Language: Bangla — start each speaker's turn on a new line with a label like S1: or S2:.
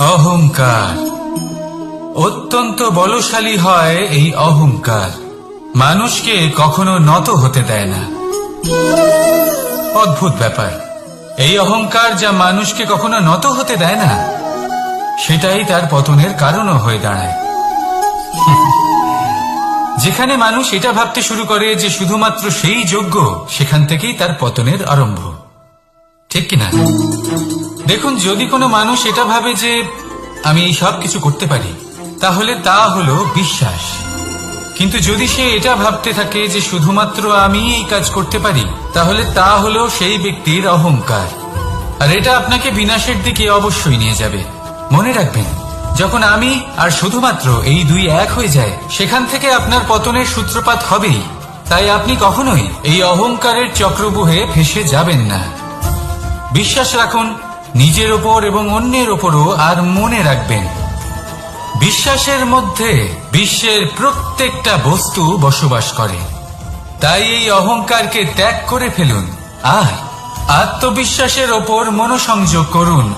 S1: অহংকার অত্যন্ত বলশালী হয়। এই অহংকার মানুষকে কখনো নত হতে দেয় না। অদ্ভুত ব্যাপার, এই অহংকার যা মানুষকে কখনো নত হতে দেয় না, সেটাই তার পতনের কারণও হয়ে দাঁড়ায়। যেখানে মানুষ এটা ভাবতে শুরু করে যে শুধুমাত্র সেই যোগ্য, সেখান থেকেই তার পতনের আরম্ভ। ঠিক কিনা? দেখুন, যদি কোনো মানুষ এটা ভাবে যে আমি এই সব কিছু করতে পারি, তাহলে তা হলো বিশ্বাস। কিন্তু যদি সে এটা ভাবতে থাকে যে শুধুমাত্র আমি এই কাজ করতে পারি, তাহলে তা হলো সেই ব্যক্তির অহংকার। আর এটা আপনাকে বিনাশের দিকে অবশ্যই নিয়ে যাবে। মনে রাখবেন, যখন আমি আর শুধুমাত্র এই দুই এক হয়ে যায়, সেখান থেকে আপনার পতনের সূত্রপাত হবেই। তাই আপনি কখনোই এই অহংকারের চক্রব্যূহে ফেঁসে যাবেন না। বিশ্বাস রাখুন নিজের ওপর এবং অন্যের ওপরও। আর মনে রাখবেন, বিশ্বাসের মধ্যে বিশ্বের প্রত্যেকটা বস্তু বসবাস করে। তাই এই অহংকারকে ত্যাগ করে ফেলুন আর আত্মবিশ্বাসের ওপর মনোসংযোগ করুন।